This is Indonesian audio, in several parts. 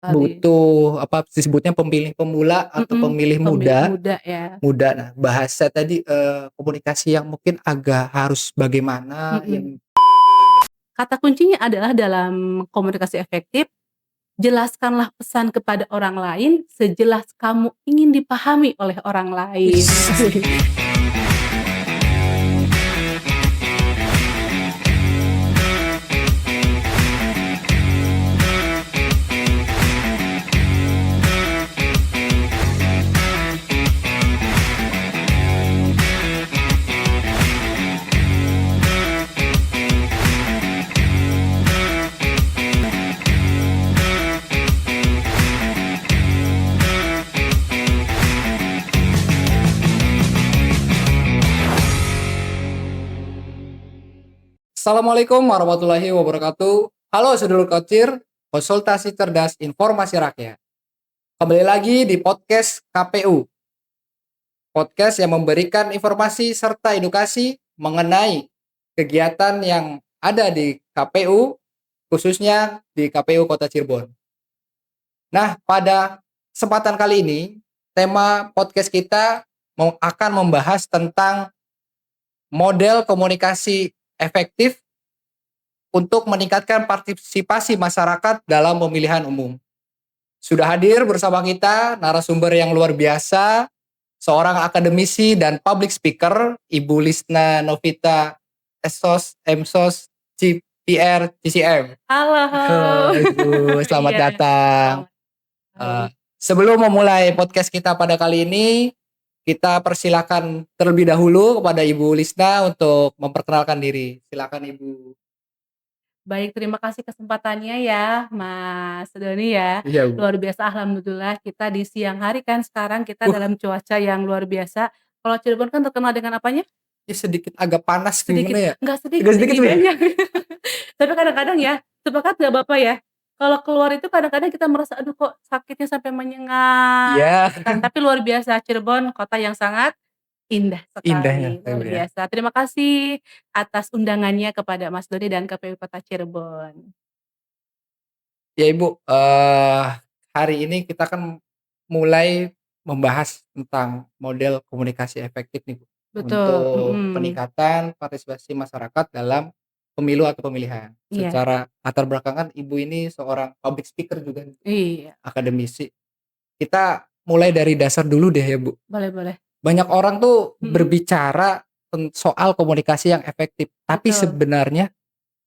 Sekali. apa disebutnya pemilih pemula atau pemilih Pemilih muda muda ya. muda. Nah, bahasa tadi, komunikasi yang mungkin agak harus bagaimana Mhm. yang Kata kuncinya adalah dalam komunikasi efektif, jelaskanlah pesan kepada orang lain sejelas kamu ingin dipahami oleh orang lain. Assalamualaikum warahmatullahi wabarakatuh. Halo sedulur kocir, konsultasi cerdas informasi rakyat. Kembali lagi di podcast KPU. Podcast yang memberikan informasi serta edukasi mengenai kegiatan yang ada di KPU, khususnya di KPU Kota Cirebon. Nah, pada kesempatan kali ini, tema podcast kita akan membahas tentang model komunikasi efektif untuk meningkatkan partisipasi masyarakat dalam pemilihan umum. Sudah hadir bersama kita narasumber yang luar biasa, seorang akademisi dan public speaker, Ibu Lisna Novita SOS, MSOS, CPR, CCM. Halo. Ibu, selamat Iya, datang. selamat malam. Sebelum memulai podcast kita pada kali ini, kita persilakan terlebih dahulu kepada Ibu Lisna untuk memperkenalkan diri. Silakan Ibu. Baik, terima kasih kesempatannya ya, Mas Doni ya. Iya, Bu. Luar biasa, alhamdulillah kita di siang hari kan sekarang kita Uh, dalam cuaca yang luar biasa. Kalau Cirebon kan terkenal dengan apanya? ini sedikit agak panas Sedikit, gimana ya? nggak sedikit Agak sedikit, ini Bu ya? banyak. Tapi kadang-kadang ya, sepakat nggak Bapak ya? Kalau keluar itu kadang-kadang kita merasa, aduh kok sakitnya sampai menyengat Iya, gitu kan. Tapi luar biasa, Cirebon kota yang sangat indah indahnya, sekali, ya, luar Bu ya. biasa. Terima kasih atas undangannya kepada Mas Doni dan KPU Kota Cirebon. Ya, Ibu, hari ini kita kan mulai membahas tentang model komunikasi efektif nih, Bu, Betul, untuk peningkatan partisipasi masyarakat dalam pemilu atau pemilihan. iya, Secara latar belakang kan Ibu ini seorang public speaker juga nih, iya, akademisi. Kita mulai dari dasar dulu deh ya, Bu. boleh boleh, Banyak orang tuh mhm, berbicara soal komunikasi yang efektif, tapi betul. sebenarnya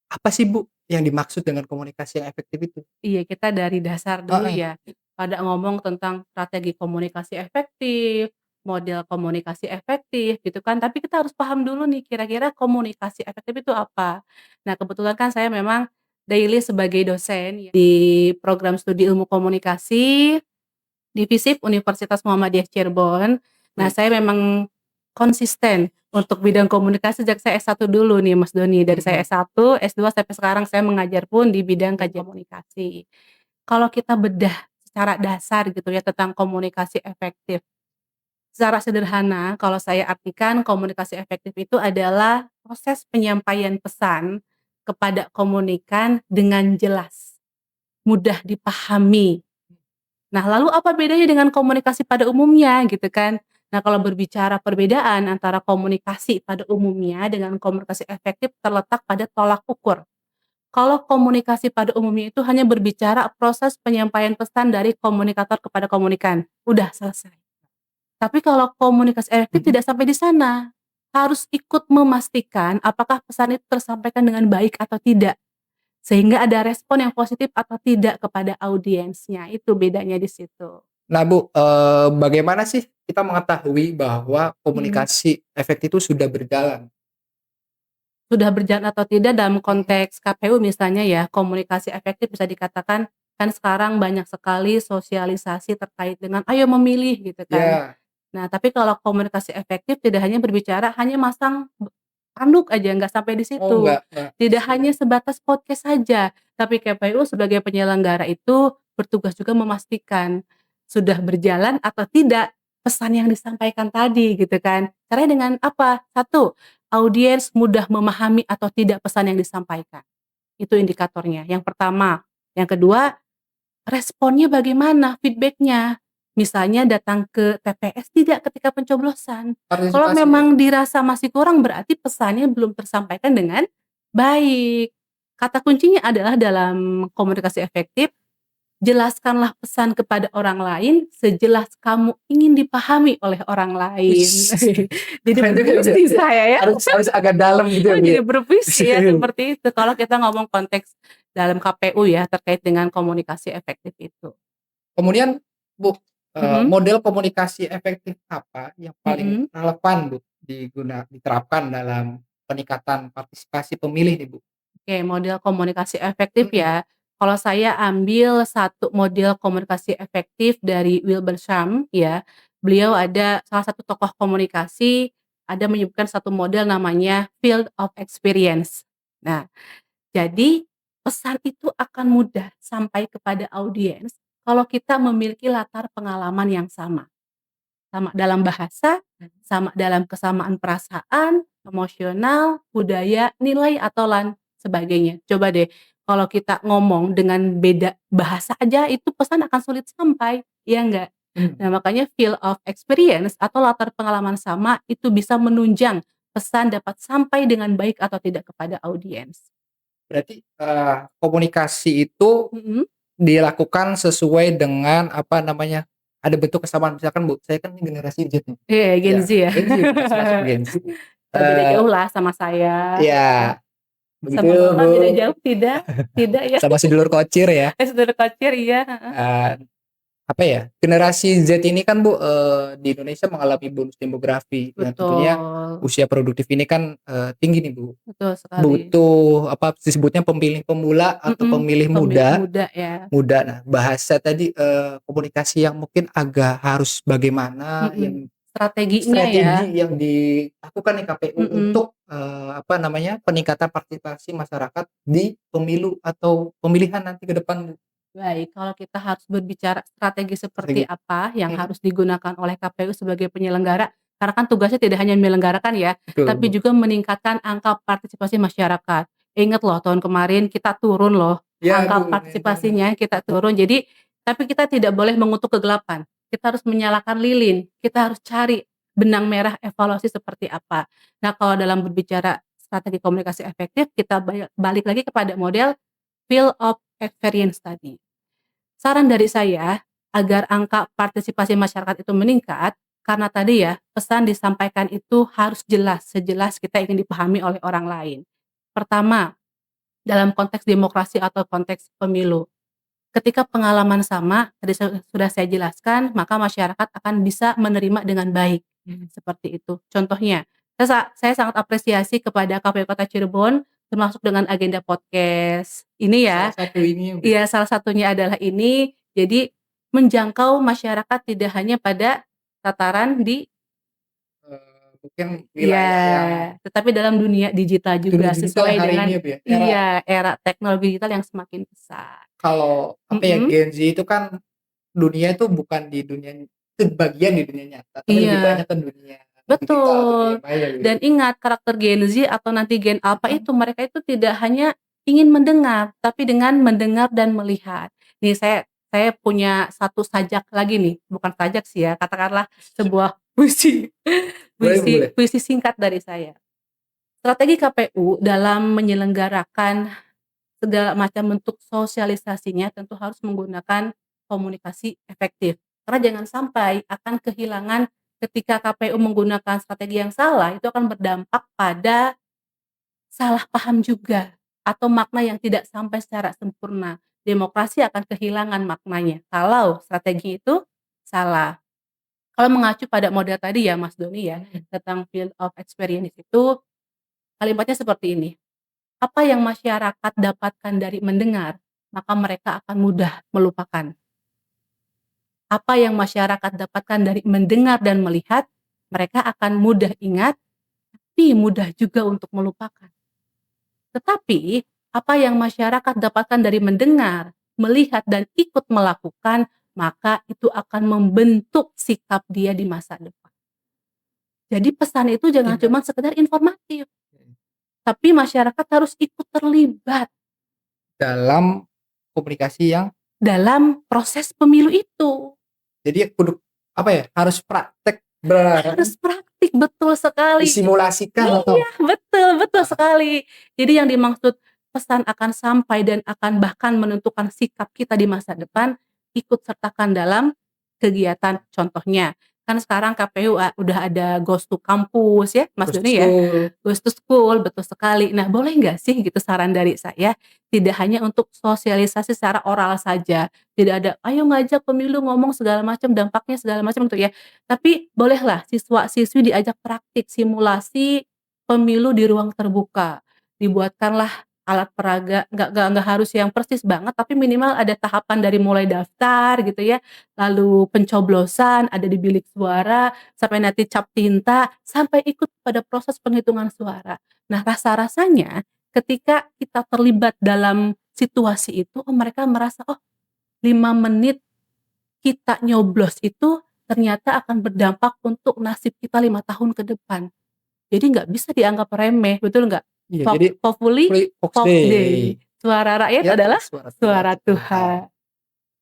apa sih, Bu, yang dimaksud dengan komunikasi yang efektif itu? Iya, kita dari dasar dulu Heeh, ya, pada ngomong tentang strategi komunikasi efektif, model komunikasi efektif gitu kan, tapi kita harus paham dulu nih kira-kira komunikasi efektif itu apa. Nah, kebetulan kan saya memang daily sebagai dosen ya di program studi ilmu komunikasi di FISIP Universitas Muhammadiyah Cirebon. Nah, wih, saya memang konsisten untuk bidang komunikasi sejak saya S1 dulu nih Mas Doni. Dari saya mhm, S1, S2 sampai sekarang saya mengajar pun di bidang kajian komunikasi. Kalau kita bedah secara dasar gitu ya tentang komunikasi efektif. Secara sederhana kalau saya artikan komunikasi efektif itu adalah proses penyampaian pesan kepada komunikan dengan jelas, mudah dipahami. Nah, lalu apa bedanya dengan komunikasi pada umumnya gitu kan? Nah, kalau berbicara perbedaan antara komunikasi pada umumnya dengan komunikasi efektif terletak pada tolak ukur. Kalau komunikasi pada umumnya itu hanya berbicara proses penyampaian pesan dari komunikator kepada komunikan, udah selesai. Tapi kalau komunikasi efektif mhm. tidak sampai di sana, harus ikut memastikan apakah pesan itu tersampaikan dengan baik atau tidak, sehingga ada respon yang positif atau tidak kepada audiensnya, itu bedanya di situ. Nah, Bu, bagaimana sih kita mengetahui bahwa Mhm. komunikasi efektif itu sudah berjalan? Sudah berjalan atau tidak dalam Mhm. konteks KPU misalnya ya, komunikasi efektif bisa dikatakan kan sekarang banyak sekali sosialisasi terkait dengan ayo memilih gitu kan. Ya. Nah, tapi kalau komunikasi efektif tidak hanya berbicara, hanya masang spanduk aja, nggak sampai di Oh, situ. enggak Tidak hanya sesuai. sebatas podcast saja, tapi KPU sebagai penyelenggara itu bertugas juga memastikan sudah berjalan atau tidak pesan yang disampaikan tadi gitu kan. Caranya dengan apa? Satu, audiens mudah memahami atau tidak pesan yang disampaikan. Itu indikatornya, yang pertama. Yang kedua, responnya bagaimana, feedback-nya. Misalnya datang ke TPS tidak ketika pencoblosan. Kalau Partisipasi ya? memang dirasa masih kurang berarti pesannya belum tersampaikan dengan baik. Kata kuncinya adalah dalam komunikasi efektif, jelaskanlah pesan kepada orang lain sejelas kamu ingin dipahami oleh orang lain. Wis, Jadi keren juga ya, Bu, berpuisi ya. saya ya. Harus agak dalam gitu ya, Oh, Bu, ya? jadi berpuisi ya seperti itu kalau kita ngomong konteks dalam KPU ya terkait dengan komunikasi efektif itu. Kemudian, Bu, Mhm, model komunikasi efektif apa yang paling mhm. relevan, Bu, diterapkan dalam peningkatan partisipasi pemilih nih, Bu? Oke, model komunikasi efektif Mhm. ya. Kalau saya ambil satu model komunikasi efektif dari Wilbur Sham ya. Beliau ada salah satu tokoh komunikasi, ada menyebutkan satu model namanya field of experience. Nah, jadi pesan itu akan mudah sampai kepada audiens kalau kita memiliki latar pengalaman yang sama. Sama dalam bahasa, sama dalam kesamaan perasaan, emosional, budaya, nilai, atau sebagainya. Coba deh kalau kita ngomong dengan beda bahasa aja itu pesan akan sulit sampai, iya enggak? Mmm. Nah, makanya feel of experience atau latar pengalaman sama itu bisa menunjang pesan dapat sampai dengan baik atau tidak kepada audiens. Berarti, komunikasi itu Mhm. dilakukan sesuai dengan, apa namanya, ada bentuk kesamaan. Misalkan, Bu, saya kan generasi Z nih. Iya, Gen Iya, Z ya. Gen Z, masih masuk Gen Z. Nggak beda Eee, jauh lah sama saya. iya, begitu, Sama Bapak Bu. beda jauh tidak? Tidak ya? Sama sedulur kocir ya. Saudara kocir iya, heeh. Eee, apa ya, generasi Z ini kan, Bu, di Indonesia mengalami bonus demografi yang tentunya Betul, usia produktif ini kan, tinggi nih, Bu. betul sekali. Butuh, apa disebutnya, pemilih pemula atau Mhm, pemilih pemilih muda. muda ya. Nah, bahasa tadi, komunikasi yang mungkin agak harus bagaimana, Mhm, yang strateginya ya. strategi yang dilakukan nih KPU Mhm. untuk, apa namanya, peningkatan partisipasi masyarakat di pemilu atau pemilihan nanti ke depan, Bu. Baik, kalau kita harus berbicara strategi seperti Strategi. apa yang Mhm, harus digunakan oleh KPU sebagai penyelenggara, karena kan tugasnya tidak hanya menyelenggarakan ya, betul, tapi Bu. juga meningkatkan angka partisipasi masyarakat. Ingat loh tahun kemarin kita turun loh, Iya, Bu, angka lumayan banget. partisipasinya kita turun. Jadi tapi kita tidak boleh mengutuk kegelapan, kita harus menyalakan lilin, kita harus cari benang merah evaluasi seperti apa. Nah, kalau dalam berbicara strategi komunikasi efektif, kita balik lagi kepada model field of experience tadi. Saran dari saya, agar angka partisipasi masyarakat itu meningkat, karena tadi ya, pesan disampaikan itu harus jelas, sejelas kita ingin dipahami oleh orang lain. Pertama, dalam konteks demokrasi atau konteks pemilu, ketika pengalaman sama, tadi sudah saya jelaskan, maka masyarakat akan bisa menerima dengan baik, Mhm. seperti itu. Contohnya, saya sangat apresiasi kepada KPU Kota Cirebon, termasuk dengan agenda podcast ini Salah ya. satu ini ya, Bu, ya, Iya, salah satunya adalah ini. Jadi menjangkau masyarakat tidak hanya pada tataran di mungkin iya, wilayah yang tetapi dalam dunia digital dunia juga digital sesuai yang hari dengan ini ya, Bu, ya, iya, era teknologi digital yang semakin pesat. kalau, apa ya, Mhm, Gen Z itu kan dunia itu bukan di dunia sebagian di dunia nyata, tapi lebih banyak iya, ke dunia digital atau dunia betul. maya gitu. Dan ingat karakter Gen Z atau nanti Gen Alpha Mhm. itu mereka itu tidak hanya ingin mendengar, tapi dengan mendengar dan melihat. Nih saya punya satu sajak lagi nih, bukan sajak sih ya, katakanlah sebuah puisi Boleh, puisi boleh. puisi singkat dari saya. Strategi KPU dalam menyelenggarakan segala macam bentuk sosialisasinya tentu harus menggunakan komunikasi efektif. Karena jangan sampai akan kehilangan ketika KPU menggunakan strategi yang salah, itu akan berdampak pada salah paham juga atau makna yang tidak sampai secara sempurna. Demokrasi akan kehilangan maknanya kalau strategi itu salah. Kalau mengacu pada model tadi ya Mas Doni ya, Mhm. tentang field of experience itu kalimatnya seperti ini, "Apa yang masyarakat dapatkan dari mendengar, maka mereka akan mudah melupakan. Apa yang masyarakat dapatkan dari mendengar dan melihat, mereka akan mudah ingat, tapi mudah juga untuk melupakan. Tetapi, apa yang masyarakat dapatkan dari mendengar, melihat, dan ikut melakukan, maka itu akan membentuk sikap dia di masa depan." Jadi pesan itu jangan Tidak. cuma sekedar informatif, Mhm. tapi masyarakat harus ikut terlibat Dalam komunikasi yang dalam proses pemilu itu. Jadi kudu apa ya, harus praktek bareng, Harus praktik, betul sekali. disimulasikan atau Iya, betul betul ah, sekali. Jadi yang dimaksud pesan akan sampai dan akan bahkan menentukan sikap kita di masa depan, ikut sertakan dalam kegiatan. Contohnya, kan sekarang KPU udah ada Ghost to Campus ya, Mas Gus Doni ya, Dur. Ghost to School, betul sekali. Nah, boleh nggak sih gitu saran dari saya, tidak hanya untuk sosialisasi secara oral saja, tidak ada, "Ayo ngajak pemilu ngomong segala macam, dampaknya segala macam," gitu ya. Tapi bolehlah siswa-siswi diajak praktik simulasi pemilu di ruang terbuka. Dibuatkanlah alat peraga, nggak harus yang persis banget, tapi minimal ada tahapan dari mulai daftar gitu ya, lalu pencoblosan, ada di bilik suara, sampai nanti cap tinta, sampai ikut pada proses penghitungan suara. Nah, rasa-rasanya ketika kita terlibat dalam situasi itu, oh mereka merasa, "Oh, 5 menit kita nyoblos itu ternyata akan berdampak untuk nasib kita 5 tahun ke depan." Jadi nggak bisa dianggap remeh, betul nggak? Iya, jadi Hopefully Fox Fox Day. Day. Suara rakyat Ya, adalah suara Tuhan. suara Tuhan.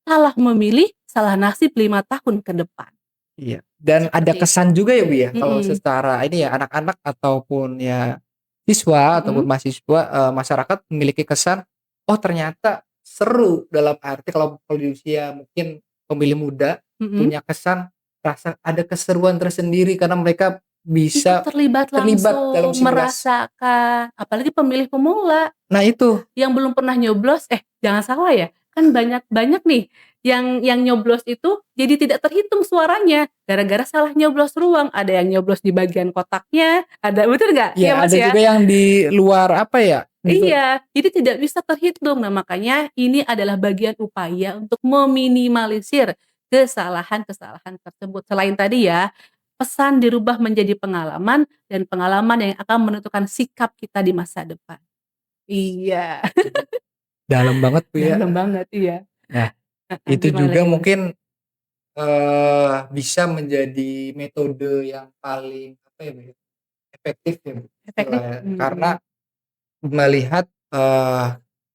Salah memilih, salah nasib 5 tahun ke depan. Iya, dan ada Seperti itu. kesan juga ya Bu ya, kalau Mhm, secara ini ya anak-anak ataupun ya siswa ataupun mhm. mahasiswa, masyarakat memiliki kesan, oh ternyata seru dalam arti kalau di usia mungkin pemilih muda Mhm. punya kesan rasa ada keseruan tersendiri karena mereka Ikut bisa terlibat terlibat dalam langsung, simulasi. merasakan, apalagi pemilih pemula. Nah itu, Yang belum pernah nyoblos, jangan salah ya, kan banyak banyak nih yang nyoblos itu jadi tidak terhitung suaranya, gara-gara salah nyoblos ruang, ada yang nyoblos di bagian kotaknya, ada, betul nggak? Iya, ya Mas, ada ya? juga yang di luar apa ya, Iya, jadi tidak bisa terhitung. Nah, makanya ini adalah bagian upaya untuk meminimalisir kesalahan-kesalahan tersebut. Selain tadi ya, pesan dirubah menjadi pengalaman dan pengalaman yang akan menentukan sikap kita di masa depan. Iya. dalam banget Bu ya. Dalam banget, iya. Nah Heeh, itu gimana juga lagi, Mas? mungkin bisa menjadi metode yang paling apa ya, Bu, ya, efektif ya, Bu, Efektif, istilahnya. Karena mhm. melihat,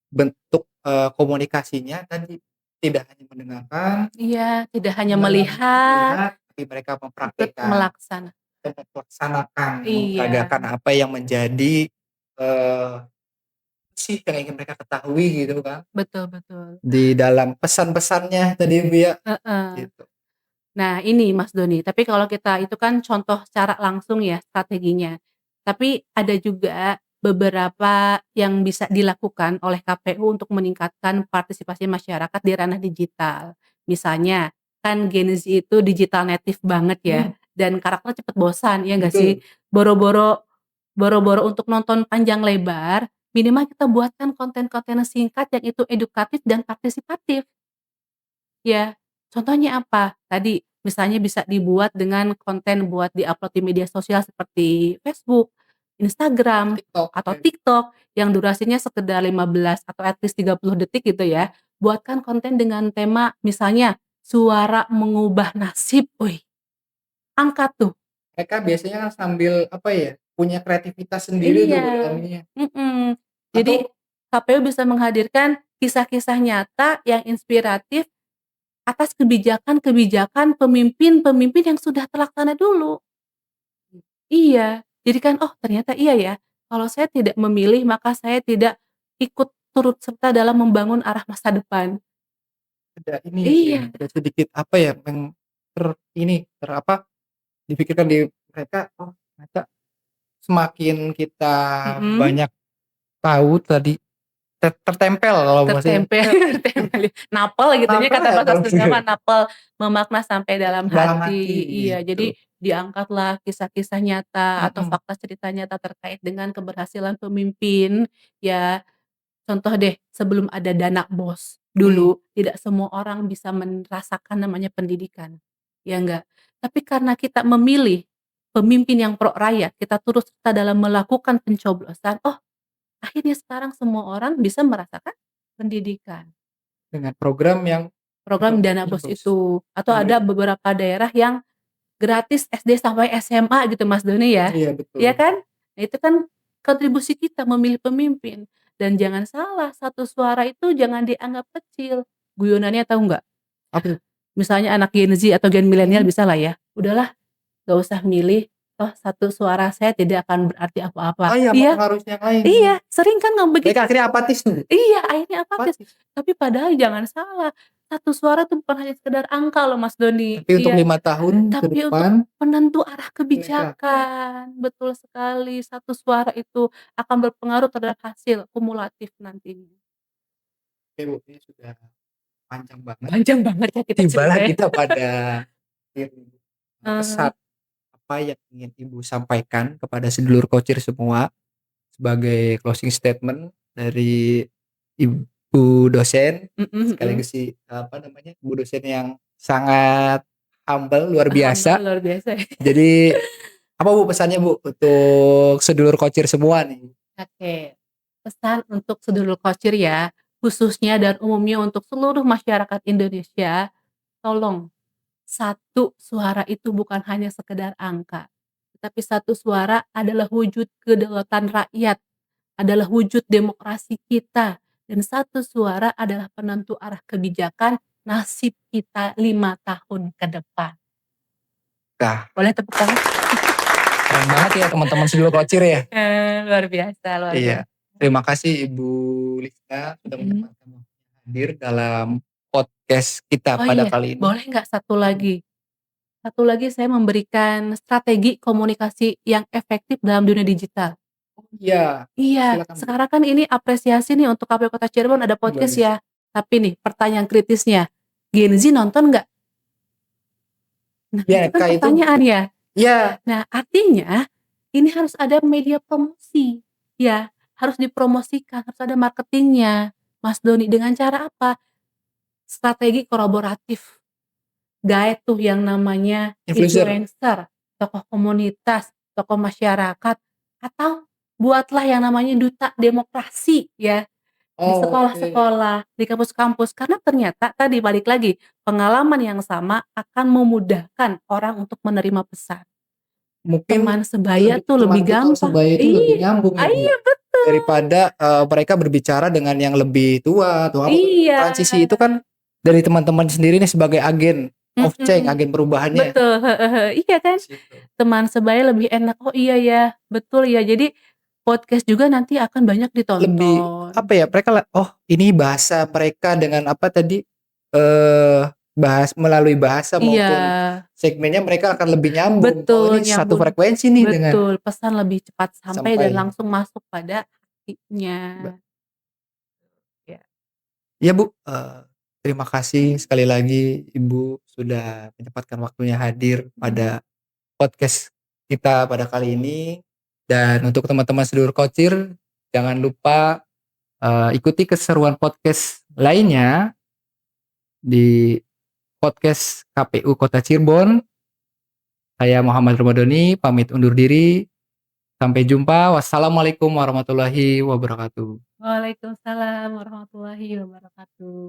bentuk, komunikasinya tadi tidak hanya mendengarkan, Iya, tidak hanya melihat, melihat, tapi mereka ikut mempraktikkan melaksana, dan melaksanakan, iya, memperagakan apa yang menjadi, sih yang ingin mereka ketahui gitu kan, betul betul, di dalam pesan-pesannya tadi, Bu, ya, heeh. gitu. Nah ini Mas Doni, tapi kalau kita itu kan contoh secara langsung ya strateginya. Tapi ada juga beberapa yang bisa dilakukan oleh KPU untuk meningkatkan partisipasi masyarakat di ranah digital. Misalnya, kan Gen Z itu digital native banget ya, Mhm, dan karakternya cepet bosan, ya nggak sih? betul. Boro-boro untuk nonton panjang lebar, minimal kita buatkan konten-konten singkat yang itu edukatif dan partisipatif. Ya, contohnya apa? Tadi, misalnya bisa dibuat dengan konten buat di-upload di media sosial seperti Facebook, Instagram, TikTok atau ya. TikTok yang durasinya sekedar 15 atau at least 30 detik gitu ya. Buatkan konten dengan tema misalnya, "Suara mengubah nasib." Wih, angkat tuh. Mereka biasanya kan sambil apa ya, punya kreativitas sendiri tuh Bu dalam Iya, ininya. mhm. Jadi, Atau KPU bisa menghadirkan kisah-kisah nyata yang inspiratif atas kebijakan-kebijakan pemimpin-pemimpin yang sudah terlaksana dulu. Iya, jadi kan, oh ternyata iya ya, kalau saya tidak memilih maka saya tidak ikut turut serta dalam membangun arah masa depan. ada ini ya Bu ya, Iya, ada sedikit apa ya, yang apa, dipikirkan di mereka, oh ternyata semakin kita mhm, banyak tahu tadi, tertempel kalau bahasanya, tertempel tertempel, napel gitu ya, nampel kata ya bahasa dalam Sunda mah napel, memakna sampai dalam dalam hati hati. Iya, jadi gitu. diangkatlah kisah-kisah nyata atau Mhm, fakta cerita nyata terkait dengan keberhasilan pemimpin, ya. Contoh deh, sebelum ada dana BOS, mmm, dulu tidak semua orang bisa merasakan namanya pendidikan, ya enggak? Tapi karena kita memilih pemimpin yang pro rakyat, kita turut serta dalam melakukan pencoblosan, oh akhirnya sekarang semua orang bisa merasakan pendidikan. dengan program yang Program dana BOS bagus. itu, atau ada Iya beberapa daerah yang gratis SD sampai SMA gitu Mas Doni ya, iya iya betul. kan? Nah itu kan kontribusi kita memilih pemimpin, dan jangan salah, satu suara itu jangan dianggap kecil. Guyonannya tahu nggak? Apa tuh? Misalnya anak Gen Z atau Gen milenial Mhm. bisa lah ya, udahlah nggak usah milih, toh satu suara saya tidak akan berarti Oh apa-apa. iya, Iya mempengaruhi yang lain. iya, sering kan ngomong Mereka begitu. akhirnya apatis tuh. Iya, akhirnya apatis. Apatis. Tapi padahal jangan salah, satu suara tuh bukan hanya sekedar angka loh Mas Doni. Tapi untuk Iya, 5 tahun ke tapi untuk depan penentu arah mereka kebijakan. Betul sekali, satu suara itu akan berpengaruh terhadap hasil kumulatif nantinya. oke Bu, ini sudah panjang banget. Panjang banget ya kita Tibalah ceritanya. kita pada akhir Heeh, pesan apa yang ingin Ibu sampaikan kepada sedulur Kocir semua sebagai closing statement dari Ibu dosen mhm mhm. sekaligus si apa namanya, Ibu dosen yang sangat humble luar Alhamdulillah biasa. luar biasa ya. Jadi apa Bu pesannya Bu untuk sedulur Kocir semua nih? Oke, pesan untuk sedulur Kocir ya, khususnya dan umumnya untuk seluruh masyarakat Indonesia, tolong satu suara itu bukan hanya sekedar angka, tetapi satu suara adalah wujud kedaulatan rakyat, adalah wujud demokrasi kita, dan satu suara adalah penentu arah kebijakan nasib kita 5 tahun ke depan. Nah, Boleh tepuk tangan? keren banget ya teman-teman sedulur Kocir ya. Luar biasa luar Iya. biasa. Terima kasih Ibu Lista sudah Mhm. menyempatkan waktunya hadir dalam podcast kita Oh pada iya, kali ini. boleh nggak satu lagi? Satu lagi saya memberikan strategi komunikasi yang efektif dalam dunia digital. Oh iya, Iya, silakan Bu. sekarang kan ini apresiasi nih untuk KPU Kota Cirebon ada Luar podcast biasa. ya. Tapi nih pertanyaan kritisnya, Gen Z nonton nggak? Nah itu Ya, kan Kak itu pertanyaan ya. ya, Nah artinya ini harus ada media promosi, ya harus dipromosikan, harus ada marketingnya, Mas Doni. Dengan cara apa? Strategi kolaboratif. Gaet tuh yang namanya influencer. influencer, tokoh komunitas, tokoh masyarakat, atau buatlah yang namanya duta demokrasi ya, di Oh, oke. sekolah-sekolah, di kampus-kampus. Karena ternyata tadi balik lagi, pengalaman yang sama akan memudahkan orang untuk menerima pesan. Mungkin Teman sebaya lebih tuh lebih teman gampang. sebaya itu lebih nyambung ya, Bu, Iya betul. daripada, mereka berbicara dengan yang lebih tua atau apa, Iya. transisi itu kan dari teman-teman sendiri nih sebagai agen of change, Mhm. agen perubahannya, Betul, heeh heeh. Iya kan? di situ. Teman sebaya lebih enak, oh iya ya, betul ya. Jadi podcast juga nanti akan banyak Lebih, ditonton. apa ya, mereka oh ini bahasa mereka dengan apa tadi, melalui bahasa Iya, maupun segmennya mereka akan lebih nyambung. Oh betul, ini satu nyambung. frekuensi nih dengan Betul, pesan lebih cepat sampai dan sampai langsung masuk pada hatinya. Ya. ya Bu, terima kasih sekali lagi Ibu sudah menyempatkan waktunya hadir Mhm. pada podcast kita pada kali ini. Dan untuk teman-teman sedulur Kocir, jangan lupa, ikuti keseruan podcast lainnya di podcast KPU Kota Cirebon. Saya Muhammad Ramadhani pamit undur diri. Sampai jumpa. Wassalamualaikum warahmatullahi wabarakatuh. Waalaikumsalam warahmatullahi wabarakatuh.